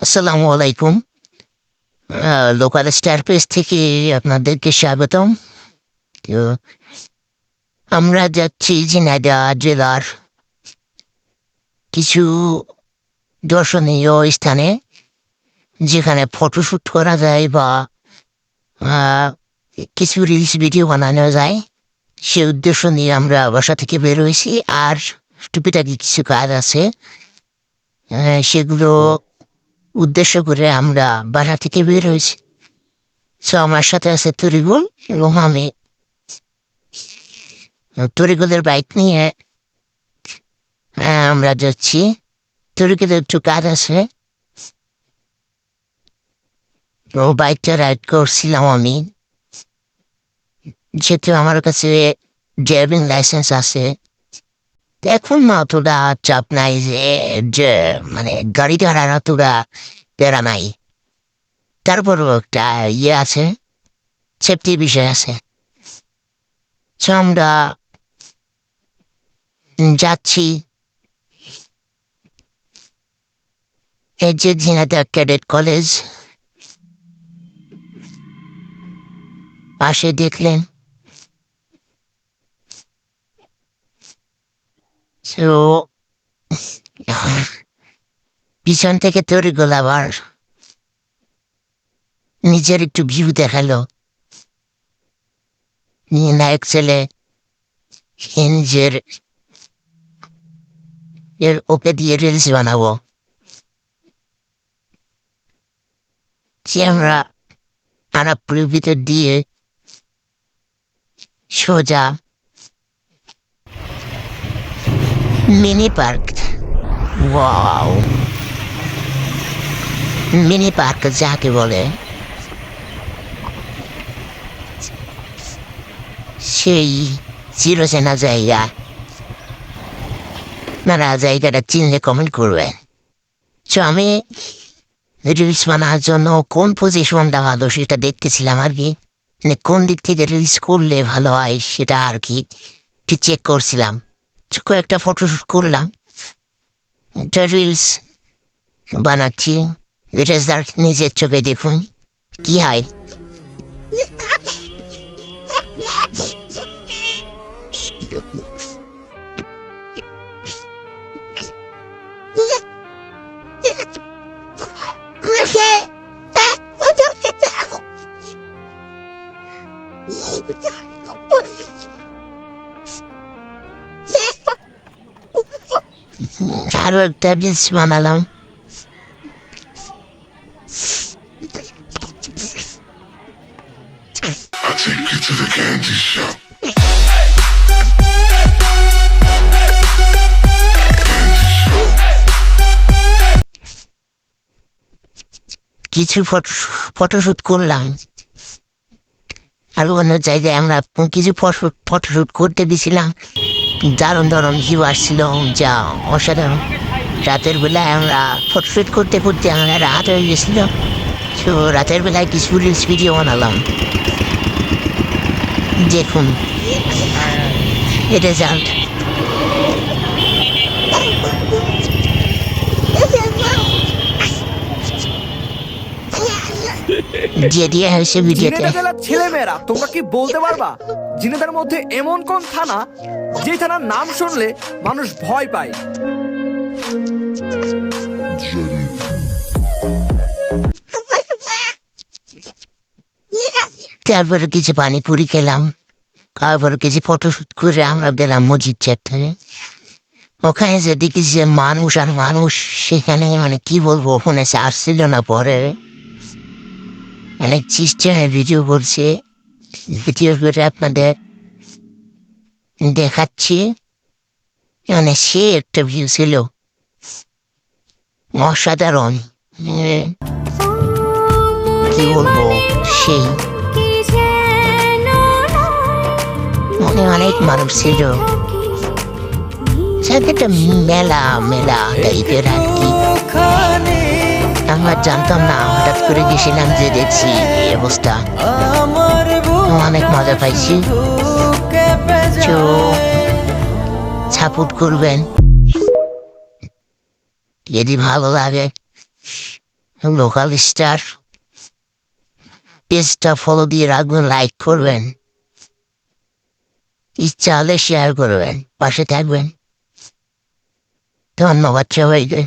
আসসালামু আলাইকুম। Local star page থেকে আপনাদেরকে স্বাগতম। তো আমরা যাচ্ছি ঝিনাইদহ জেলার কিছু দর্শনীয় স্থানে, যেখানে ফটোশ্যুট করা যায় বা আহ, কিছু রিলস ভিডিও বানানো যায়। সে উদ্দেশ্য নিয়ে আমরা বাসা থেকে বের হয়েছি। আর টুপিটাকি কিছু কাজ আছে, সেগুলো উদ্দেশ্য করে আমরা বাসা থেকে বের হয়েছি। সো আমার সাথে আছে তরিগুল এবং আমি। তরিগুলের বাইক নিয়ে আমরা যাচ্ছি। তরিগুলের একটু কাজ আছে, তো বাইকটা রাইড করছিলাম আমি, যেহেতু আমার কাছে ড্রাইভিং লাইসেন্স আছে। তো এখন না অতটা চাপ নাই যে মানে গাড়ি ধরার অতটা প্যারা নাই। তারপরও একটা আছে, সেফটির বিষয় আছে। সো আমরা যাচ্ছি এই যে ঝিনাইদহ ক্যাডেট কলেজ পাশে দেখলেন। তো পিছন থেকে তরিগুল আবার নিজের একটু ভিউ দেখালো। নায়ক ছেলে নিজের ওকে দিয়ে রিলস বানাবো। আমরা আনাপুরের ভিতর দিয়ে সোজা mini park. Wow, mini park যাকে বলে, সেই চিরচেনা জায়গা। আপনারা জায়গাটা চিনলে কমেন্ট করবেন। তো আমি রিলস বানার জন্য কোন পজিশনটা ভালো সেটা দেখতেছিলাম আর কি, মানে কোন দিক থেকে রিলস করলে ভালো হয় সেটা আর কি চেক করছিলাম। কয়েকটা ফটোশ্যুট করলাম, একটা রিলস বানাচ্ছি। রেজাল্ট নিজের চোখে দেখুন কি হয়। আরো একটা রিলস বানালাম। I'll take you to the candy shop. কিছু ফটোশ্যুট করলাম। আরো অন্য জায়গায় আমরা কিছু ফটোশ্যুট করতে দিছিলাম। দারুণ দারুণ ভিউ আসছিল, যা অসাধারণ। রাতের বেলায় আমরা ফটোশ্যুট করতে করতে আমরা রাত হয়ে গেছিল। তো রাতের বেলায় কিছু রিলস ভিডিও বানালাম। দেখুন রেজাল্ট। যে দিয়ে হয়েছে ভিডিওতে। ঝিনাইদহ জেলার ছেলেমেয়েরা, তোমরা কি বলতে পারবা ঝিনাইদহের মধ্যে এমন কোন থানা যে থানার নাম শুনলে মানুষ ভয় পায়? তারপরে কিছু পানিপুরি খেলাম, তারপরে কিছু ফটোশ্যুট করে আমরা গেলাম মসজিদ চত্বরে। ওখানে যে দেখি যে মানুষ আর মানুষ, সেখানে মানে কি বলবো, ওখানে আসছিল না। পরে অনেক সিস্টেমে ভিডিও করছে, ভিডিও করে আপনাদের দেখাচ্ছি। মানে সে একটা ভিউ ছিল অসাধারণ, কি বলবো, সেই মানে অনেক মানুষ ছিল। একটা মেলা মেলা টাইপের আর কি। আমরা জানতাম না, হঠাৎ করে গেছিলাম যে দেখছি এই অবস্থা। অনেক মজা পাইছি। সাপোর্ট করবেন যদি ভালো লাগে। লোকাল স্টার পেজটা ফলো দিয়ে রাখবেন, লাইক করবেন, ইচ্ছা হলে শেয়ার করবেন, পাশে থাকবেন। ধন্যবাদ সবাইকে।